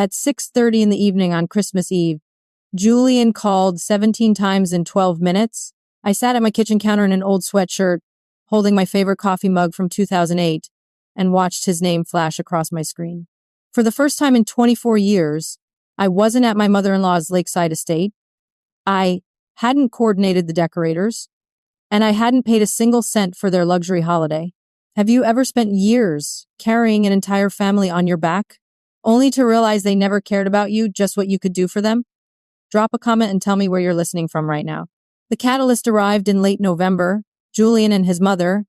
At 6:30 in the evening on Christmas Eve, Julian called 17 times in 12 minutes. I sat at my kitchen counter in an old sweatshirt, holding my favorite coffee mug from 2008, and watched his name flash across my screen. For the first time in 24 years, I wasn't at my mother-in-law's lakeside estate. I hadn't coordinated the decorators, and I hadn't paid a single cent for their luxury holiday. Have you ever spent years carrying an entire family on your back, only to realize they never cared about you, just what you could do for them? Drop a comment and tell me where you're listening from right now. The catalyst arrived in late November. Julian and his mother,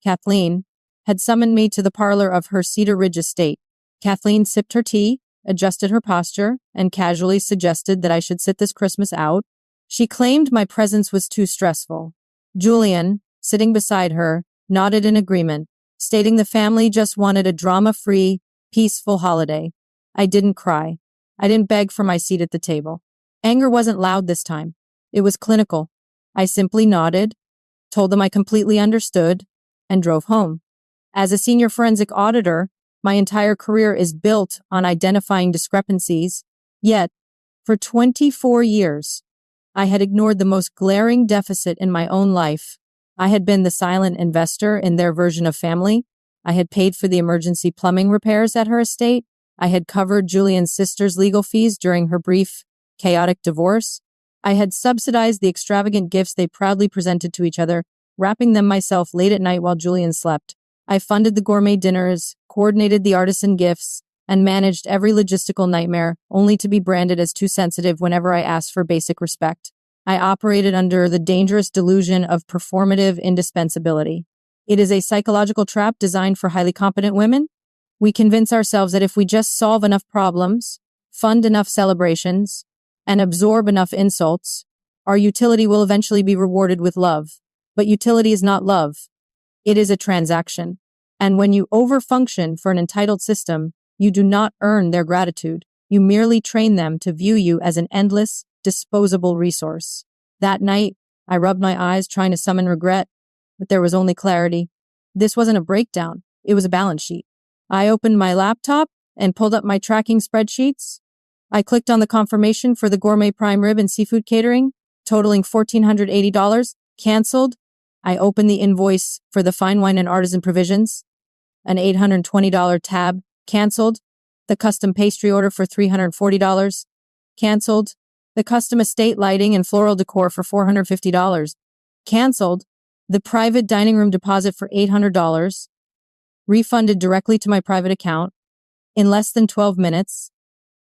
Kathleen, had summoned me to the parlor of her Cedar Ridge estate. Kathleen sipped her tea, adjusted her posture, and casually suggested that I should sit this Christmas out. She claimed my presence was too stressful. Julian, sitting beside her, nodded in agreement, stating the family just wanted a drama-free, peaceful holiday. I didn't cry. I didn't beg for my seat at the table. Anger wasn't loud this time. It was clinical. I simply nodded, told them I completely understood, and drove home. As a senior forensic auditor, my entire career is built on identifying discrepancies, yet, for 24 years, I had ignored the most glaring deficit in my own life. I had been the silent investor in their version of family. I had paid for the emergency plumbing repairs at her estate. I had covered Julian's sister's legal fees during her brief, chaotic divorce. I had subsidized the extravagant gifts they proudly presented to each other, wrapping them myself late at night while Julian slept. I funded the gourmet dinners, coordinated the artisan gifts, and managed every logistical nightmare, only to be branded as too sensitive whenever I asked for basic respect. I operated under the dangerous delusion of performative indispensability. It is a psychological trap designed for highly competent women. We convince ourselves that if we just solve enough problems, fund enough celebrations, and absorb enough insults, our utility will eventually be rewarded with love. But utility is not love. It is a transaction. And when you overfunction for an entitled system, you do not earn their gratitude. You merely train them to view you as an endless, disposable resource. That night, I rubbed my eyes trying to summon regret, but there was only clarity. This wasn't a breakdown. It was a balance sheet. I opened my laptop and pulled up my tracking spreadsheets. I clicked on the confirmation for the gourmet prime rib and seafood catering, totaling $1,480, canceled. I opened the invoice for the fine wine and artisan provisions, an $820 tab, canceled. The custom pastry order for $340, canceled. The custom estate lighting and floral decor for $450, canceled. The private dining room deposit for $800, refunded directly to my private account. In less than 12 minutes,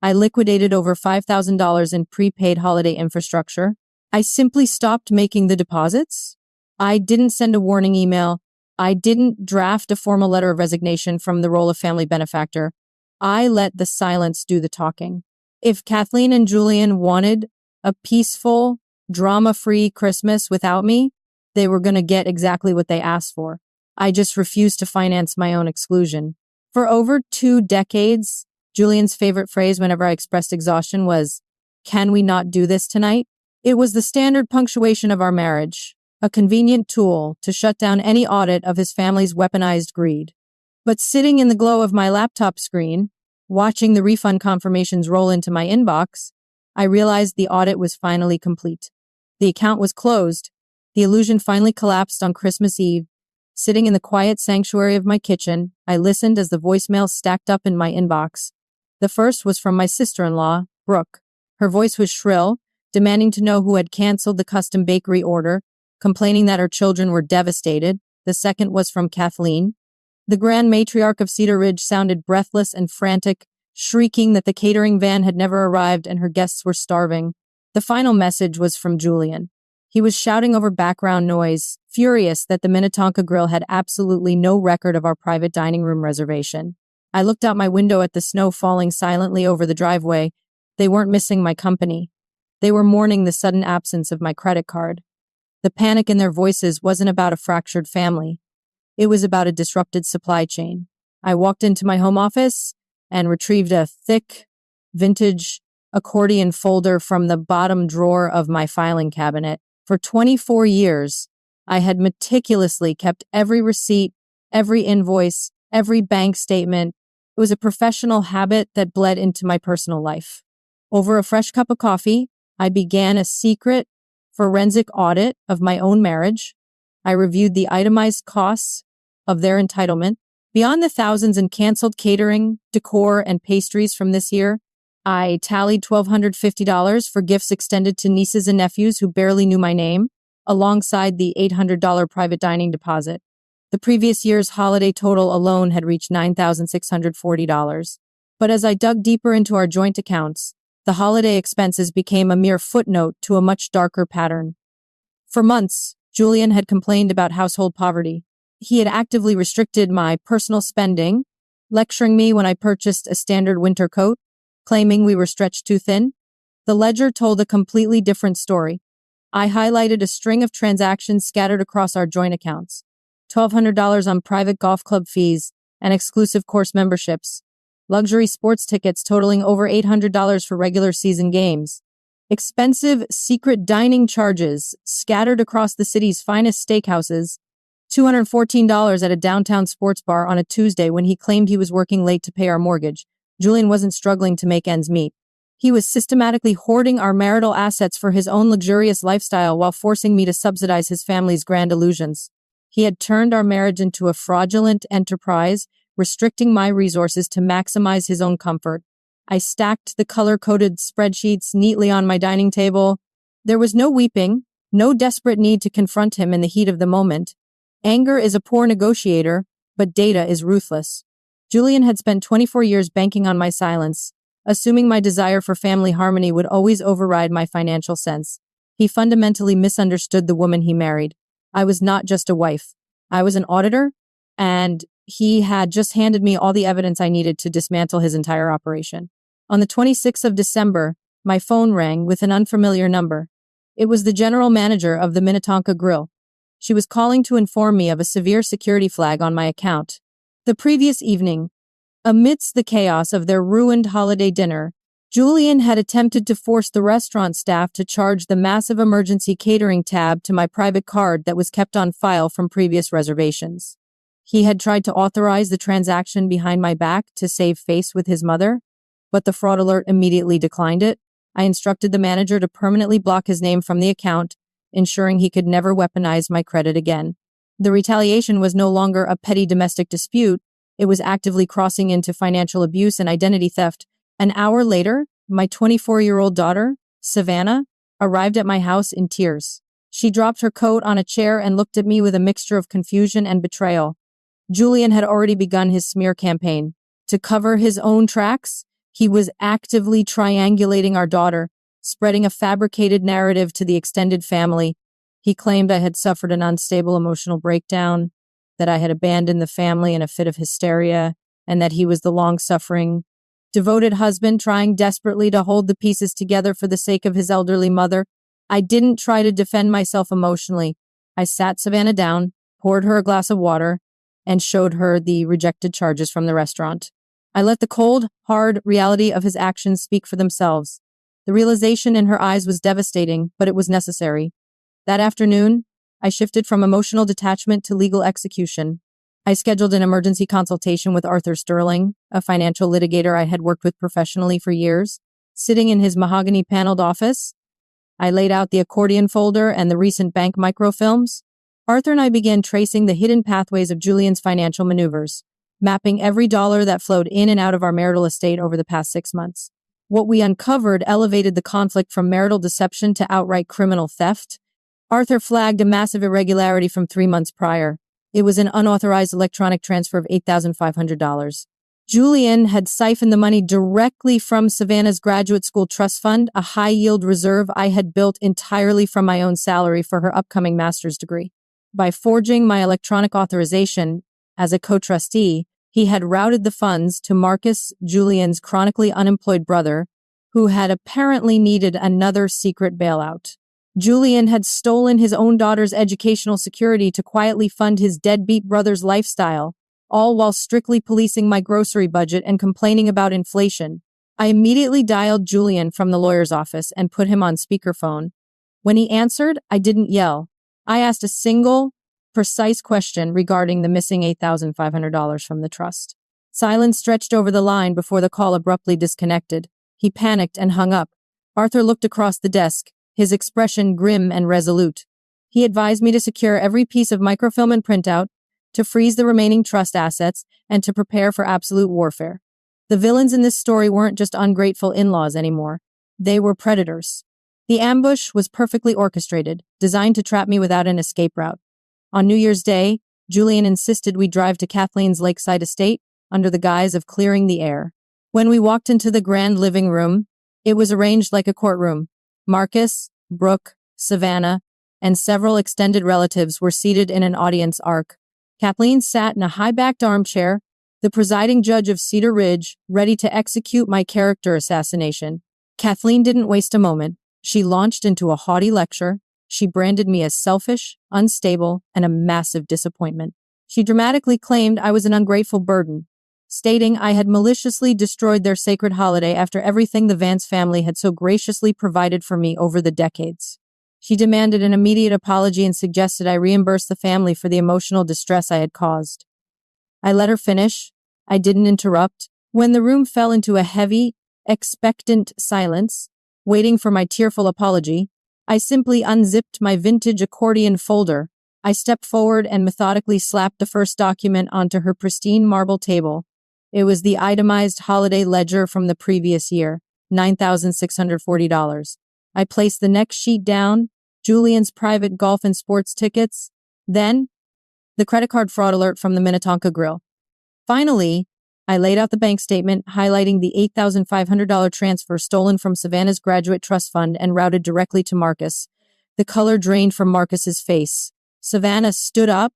I liquidated over $5,000 in prepaid holiday infrastructure. I simply stopped making the deposits. I didn't send a warning email. I didn't draft a formal letter of resignation from the role of family benefactor. I let the silence do the talking. If Kathleen and Julian wanted a peaceful, drama-free Christmas without me, they were going to get exactly what they asked for. I just refused to finance my own exclusion. For over 2 decades, Julian's favorite phrase whenever I expressed exhaustion was, "Can we not do this tonight?" It was the standard punctuation of our marriage, a convenient tool to shut down any audit of his family's weaponized greed. But sitting in the glow of my laptop screen, watching the refund confirmations roll into my inbox, I realized the audit was finally complete. The account was closed. The illusion finally collapsed on Christmas Eve. Sitting in the quiet sanctuary of my kitchen, I listened as the voicemails stacked up in my inbox. The first was from my sister-in-law, Brooke. Her voice was shrill, demanding to know who had canceled the custom bakery order, complaining that her children were devastated. The second was from Kathleen. The grand matriarch of Cedar Ridge sounded breathless and frantic, shrieking that the catering van had never arrived and her guests were starving. The final message was from Julian. He was shouting over background noise, furious that the Minnetonka Grill had absolutely no record of our private dining room reservation. I looked out my window at the snow falling silently over the driveway. They weren't missing my company. They were mourning the sudden absence of my credit card. The panic in their voices wasn't about a fractured family. It was about a disrupted supply chain. I walked into my home office and retrieved a thick, vintage accordion folder from the bottom drawer of my filing cabinet. For 24 years, I had meticulously kept every receipt, every invoice, every bank statement, It was a professional habit that bled into my personal life. Over a fresh cup of coffee, I began a secret forensic audit of my own marriage. I reviewed the itemized costs of their entitlement. Beyond the thousands in canceled catering, decor, and pastries from this year, I tallied $1,250 for gifts extended to nieces and nephews who barely knew my name, alongside the $800 private dining deposit. The previous year's holiday total alone had reached $9,640. But as I dug deeper into our joint accounts, the holiday expenses became a mere footnote to a much darker pattern. For months, Julian had complained about household poverty. He had actively restricted my personal spending, lecturing me when I purchased a standard winter coat, claiming we were stretched too thin. The ledger told a completely different story. I highlighted a string of transactions scattered across our joint accounts. $1,200 on private golf club fees and exclusive course memberships. Luxury sports tickets totaling over $800 for regular season games. Expensive secret dining charges scattered across the city's finest steakhouses. $214 at a downtown sports bar on a Tuesday when he claimed he was working late to pay our mortgage. Julian wasn't struggling to make ends meet. He was systematically hoarding our marital assets for his own luxurious lifestyle while forcing me to subsidize his family's grand illusions. He had turned our marriage into a fraudulent enterprise, restricting my resources to maximize his own comfort. I stacked the color-coded spreadsheets neatly on my dining table. There was no weeping, no desperate need to confront him in the heat of the moment. Anger is a poor negotiator, but data is ruthless. Julian had spent 24 years banking on my silence, assuming my desire for family harmony would always override my financial sense. He fundamentally misunderstood the woman he married. I was not just a wife. I was an auditor, and he had just handed me all the evidence I needed to dismantle his entire operation. On the 26th of December, my phone rang with an unfamiliar number. It was the general manager of the Minnetonka Grill. She was calling to inform me of a severe security flag on my account. The previous evening, amidst the chaos of their ruined holiday dinner, Julian had attempted to force the restaurant staff to charge the massive emergency catering tab to my private card that was kept on file from previous reservations. He had tried to authorize the transaction behind my back to save face with his mother, but the fraud alert immediately declined it. I instructed the manager to permanently block his name from the account, ensuring he could never weaponize my credit again. The retaliation was no longer a petty domestic dispute. It was actively crossing into financial abuse and identity theft. An hour later, my 24-year-old daughter, Savannah, arrived at my house in tears. She dropped her coat on a chair and looked at me with a mixture of confusion and betrayal. Julian had already begun his smear campaign. To cover his own tracks, he was actively triangulating our daughter, spreading a fabricated narrative to the extended family. He claimed I had suffered an unstable emotional breakdown, that I had abandoned the family in a fit of hysteria, and that he was the long-suffering, devoted husband trying desperately to hold the pieces together for the sake of his elderly mother. I didn't try to defend myself emotionally. I sat Savannah down, poured her a glass of water, and showed her the rejected charges from the restaurant. I let the cold, hard reality of his actions speak for themselves. The realization in her eyes was devastating, but it was necessary. That afternoon, I shifted from emotional detachment to legal execution. I scheduled an emergency consultation with Arthur Sterling, a financial litigator I had worked with professionally for years. Sitting in his mahogany-paneled office, I laid out the accordion folder and the recent bank microfilms. Arthur and I began tracing the hidden pathways of Julian's financial maneuvers, mapping every dollar that flowed in and out of our marital estate over the past 6 months. What we uncovered elevated the conflict from marital deception to outright criminal theft. Arthur flagged a massive irregularity from 3 months prior. It was an unauthorized electronic transfer of $8,500. Julian had siphoned the money directly from Savannah's graduate school trust fund, a high-yield reserve I had built entirely from my own salary for her upcoming master's degree. By forging my electronic authorization as a co-trustee, he had routed the funds to Marcus, Julian's chronically unemployed brother, who had apparently needed another secret bailout. Julian had stolen his own daughter's educational security to quietly fund his deadbeat brother's lifestyle, all while strictly policing my grocery budget and complaining about inflation. I immediately dialed Julian from the lawyer's office and put him on speakerphone. When he answered, I didn't yell. I asked a single, precise question regarding the missing $8,500 from the trust. Silence stretched over the line before the call abruptly disconnected. He panicked and hung up. Arthur looked across the desk, his expression grim and resolute. He advised me to secure every piece of microfilm and printout, to freeze the remaining trust assets, and to prepare for absolute warfare. The villains in this story weren't just ungrateful in-laws anymore. They were predators. The ambush was perfectly orchestrated, designed to trap me without an escape route. On New Year's Day, Julian insisted we drive to Kathleen's lakeside estate under the guise of clearing the air. When we walked into the grand living room, it was arranged like a courtroom. Marcus, Brooke, Savannah, and several extended relatives were seated in an audience arc. Kathleen sat in a high-backed armchair, the presiding judge of Cedar Ridge, ready to execute my character assassination. Kathleen didn't waste a moment. She launched into a haughty lecture. She branded me as selfish, unstable, and a massive disappointment. She dramatically claimed I was an ungrateful burden, stating I had maliciously destroyed their sacred holiday after everything the Vance family had so graciously provided for me over the decades. She demanded an immediate apology and suggested I reimburse the family for the emotional distress I had caused. I let her finish. I didn't interrupt. When the room fell into a heavy, expectant silence, waiting for my tearful apology, I simply unzipped my vintage accordion folder. I stepped forward and methodically slapped the first document onto her pristine marble table. It was the itemized holiday ledger from the previous year, $9,640. I placed the next sheet down, Julian's private golf and sports tickets, then the credit card fraud alert from the Minnetonka Grill. Finally, I laid out the bank statement highlighting the $8,500 transfer stolen from Savannah's graduate trust fund and routed directly to Marcus. The color drained from Marcus's face. Savannah stood up,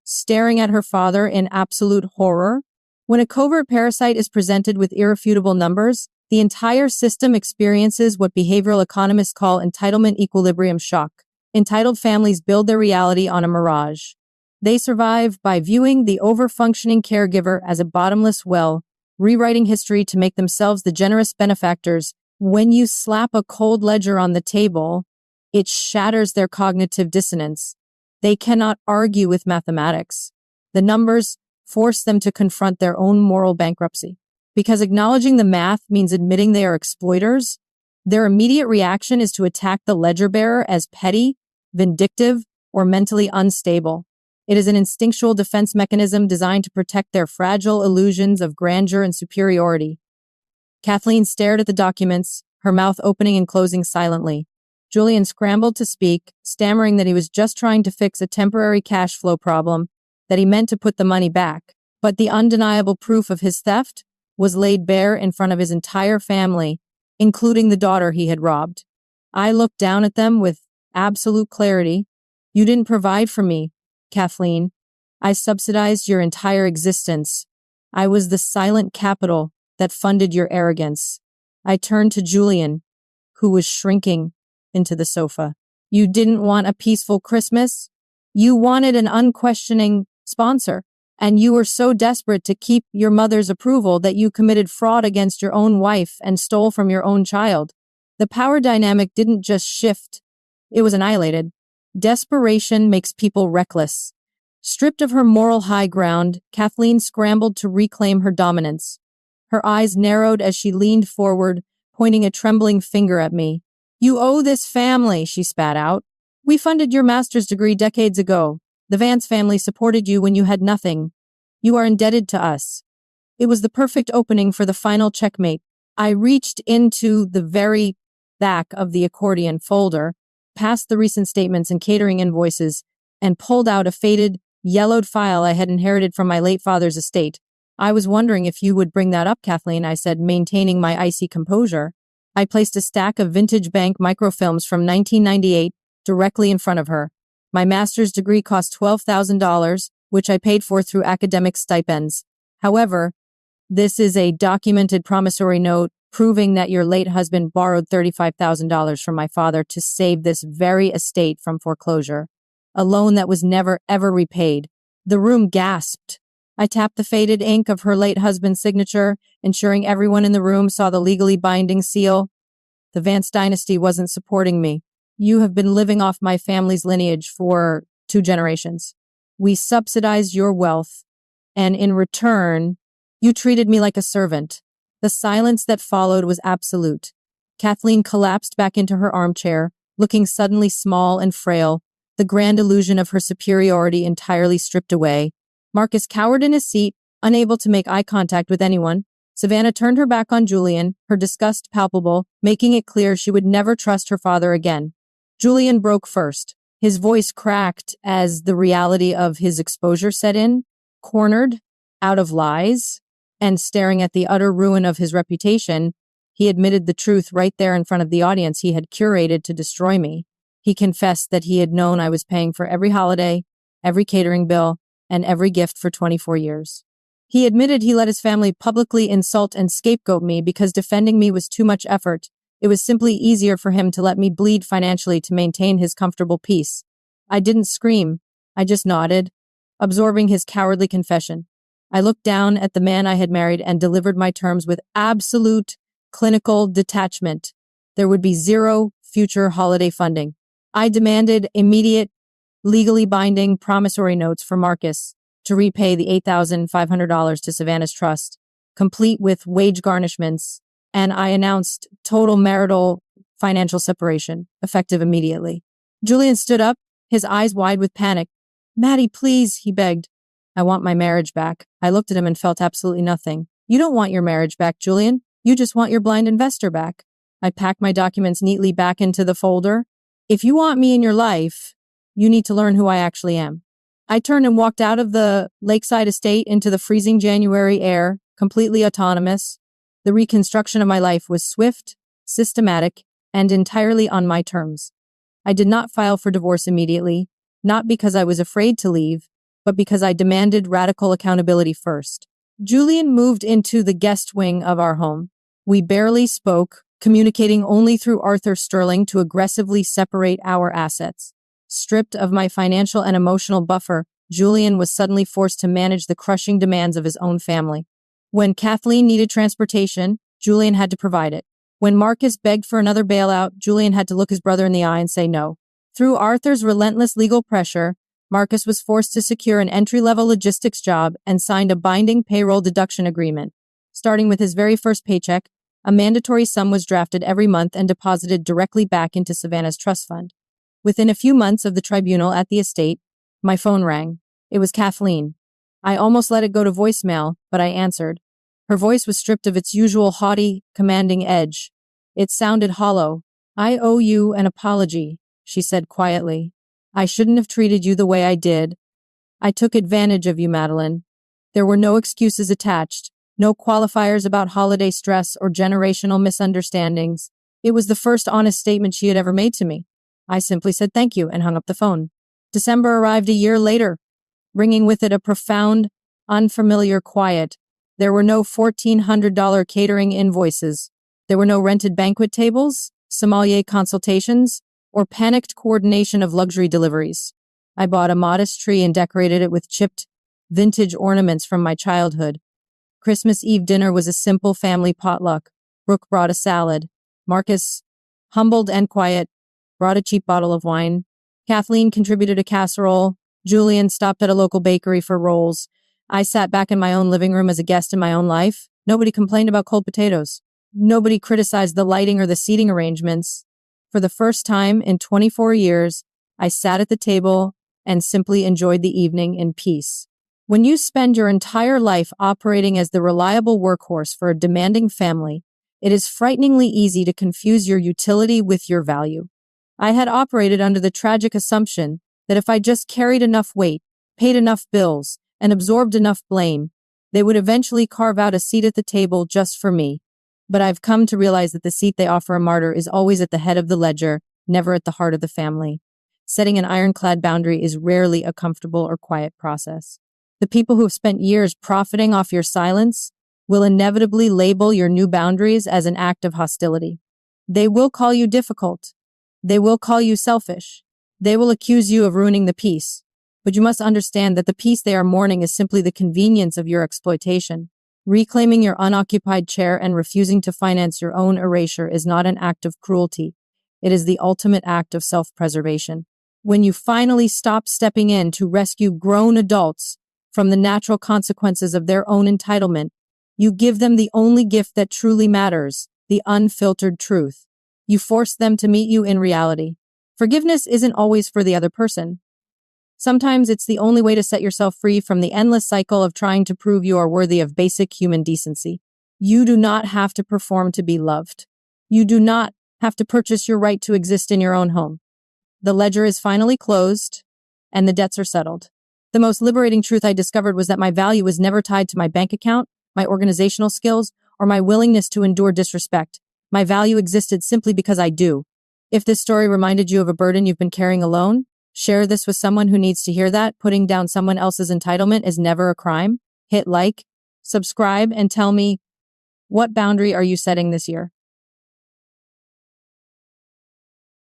staring at her father in absolute horror. When a covert parasite is presented with irrefutable numbers, the entire system experiences what behavioral economists call entitlement equilibrium shock. Entitled families build their reality on a mirage. They survive by viewing the over-functioning caregiver as a bottomless well, rewriting history to make themselves the generous benefactors. When you slap a cold ledger on the table, it shatters their cognitive dissonance. They cannot argue with mathematics. The numbers force them to confront their own moral bankruptcy. Because acknowledging the math means admitting they are exploiters, their immediate reaction is to attack the ledger bearer as petty, vindictive, or mentally unstable. It is an instinctual defense mechanism designed to protect their fragile illusions of grandeur and superiority. Kathleen stared at the documents, her mouth opening and closing silently. Julian scrambled to speak, stammering that he was just trying to fix a temporary cash flow problem, that he meant to put the money back. But the undeniable proof of his theft was laid bare in front of his entire family, including the daughter he had robbed. I looked down at them with absolute clarity. You didn't provide for me, Kathleen. I subsidized your entire existence. I was the silent capital that funded your arrogance. I turned to Julian, who was shrinking into the sofa. You didn't want a peaceful Christmas? You wanted an unquestioning sponsor, and you were so desperate to keep your mother's approval that you committed fraud against your own wife and stole from your own child. The power dynamic didn't just shift, it was annihilated. Desperation makes people reckless. Stripped of her moral high ground, Kathleen scrambled to reclaim her dominance. Her eyes narrowed as she leaned forward, pointing a trembling finger at me. You owe this family, she spat out. We funded your master's degree decades ago. The Vance family supported you when you had nothing. You are indebted to us. It was the perfect opening for the final checkmate. I reached into the very back of the accordion folder, past the recent statements and catering invoices, and pulled out a faded, yellowed file I had inherited from my late father's estate. I was wondering if you would bring that up, Kathleen, I said, maintaining my icy composure. I placed a stack of vintage bank microfilms from 1998 directly in front of her. My master's degree cost $12,000, which I paid for through academic stipends. However, this is a documented promissory note proving that your late husband borrowed $35,000 from my father to save this very estate from foreclosure, a loan that was never, ever repaid. The room gasped. I tapped the faded ink of her late husband's signature, ensuring everyone in the room saw the legally binding seal. The Vance dynasty wasn't supporting me. You have been living off my family's lineage for 2 generations. We subsidized your wealth, and in return, You treated me like a servant." The silence that followed was absolute. Kathleen collapsed back into her armchair, looking suddenly small and frail, the grand illusion of her superiority entirely stripped away. Marcus cowered in his seat, unable to make eye contact with anyone. Savannah turned her back on Julian, her disgust palpable, making it clear she would never trust her father again. Julian broke first. His voice cracked as the reality of his exposure set in, cornered, out of lies, and staring at the utter ruin of his reputation. He admitted the truth right there in front of the audience he had curated to destroy me. He confessed that he had known I was paying for every holiday, every catering bill, and every gift for 24 years. He admitted he let his family publicly insult and scapegoat me because defending me was too much effort. It was simply easier for him to let me bleed financially to maintain his comfortable peace. I didn't scream. I just nodded, absorbing his cowardly confession. I looked down at the man I had married and delivered my terms with absolute clinical detachment. There would be zero future holiday funding. I demanded immediate, legally binding promissory notes for Marcus to repay the $8,500 to Savannah's trust, complete with wage garnishments, and I announced total marital financial separation, effective immediately. Julian stood up, his eyes wide with panic. "Maddie, please," he begged. "I want my marriage back." I looked at him and felt absolutely nothing. "You don't want your marriage back, Julian. You just want your blind investor back." I packed my documents neatly back into the folder. "If you want me in your life, you need to learn who I actually am." I turned and walked out of the lakeside estate into the freezing January air, completely autonomous. The reconstruction of my life was swift, systematic, and entirely on my terms. I did not file for divorce immediately, not because I was afraid to leave, but because I demanded radical accountability first. Julian moved into the guest wing of our home. We barely spoke, communicating only through Arthur Sterling to aggressively separate our assets. Stripped of my financial and emotional buffer, Julian was suddenly forced to manage the crushing demands of his own family. When Kathleen needed transportation, Julian had to provide it. When Marcus begged for another bailout, Julian had to look his brother in the eye and say no. Through Arthur's relentless legal pressure, Marcus was forced to secure an entry-level logistics job and signed a binding payroll deduction agreement. Starting with his very first paycheck, a mandatory sum was drafted every month and deposited directly back into Savannah's trust fund. Within a few months of the tribunal at the estate, my phone rang. It was Kathleen. I almost let it go to voicemail, but I answered. Her voice was stripped of its usual haughty, commanding edge. It sounded hollow. "I owe you an apology," she said quietly. "I shouldn't have treated you the way I did. I took advantage of you, Madeline." There were no excuses attached, no qualifiers about holiday stress or generational misunderstandings. It was the first honest statement she had ever made to me. I simply said thank you and hung up the phone. December arrived a year later, bringing with it a profound, unfamiliar quiet. There were no $1,400 catering invoices. There were no rented banquet tables, sommelier consultations, or panicked coordination of luxury deliveries. I bought a modest tree and decorated it with chipped, vintage ornaments from my childhood. Christmas Eve dinner was a simple family potluck. Brooke brought a salad. Marcus, humbled and quiet, brought a cheap bottle of wine. Kathleen contributed a casserole. Julian stopped at a local bakery for rolls. I sat back in my own living room as a guest in my own life. Nobody complained about cold potatoes. Nobody criticized the lighting or the seating arrangements. For the first time in 24 years, I sat at the table and simply enjoyed the evening in peace. When you spend your entire life operating as the reliable workhorse for a demanding family, it is frighteningly easy to confuse your utility with your value. I had operated under the tragic assumption that if I just carried enough weight, paid enough bills, and absorbed enough blame, they would eventually carve out a seat at the table just for me. But I've come to realize that the seat they offer a martyr is always at the head of the ledger, never at the heart of the family. Setting an ironclad boundary is rarely a comfortable or quiet process. The people who have spent years profiting off your silence will inevitably label your new boundaries as an act of hostility. They will call you difficult. They will call you selfish. They will accuse you of ruining the peace. But you must understand that the peace they are mourning is simply the convenience of your exploitation. Reclaiming your unoccupied chair and refusing to finance your own erasure is not an act of cruelty. It is the ultimate act of self-preservation. When you finally stop stepping in to rescue grown adults from the natural consequences of their own entitlement, You give them the only gift that truly matters, the unfiltered truth. You force them to meet you in reality. Forgiveness isn't always for the other person. Sometimes it's the only way to set yourself free from the endless cycle of trying to prove you are worthy of basic human decency. You do not have to perform to be loved. You do not have to purchase your right to exist in your own home. The ledger is finally closed, and the debts are settled. The most liberating truth I discovered was that my value was never tied to my bank account, my organizational skills, or my willingness to endure disrespect. My value existed simply because I do. If this story reminded you of a burden you've been carrying alone, share this with someone who needs to hear that. Putting down someone else's entitlement is never a crime. Hit like, subscribe, and tell me, what boundary are you setting this year?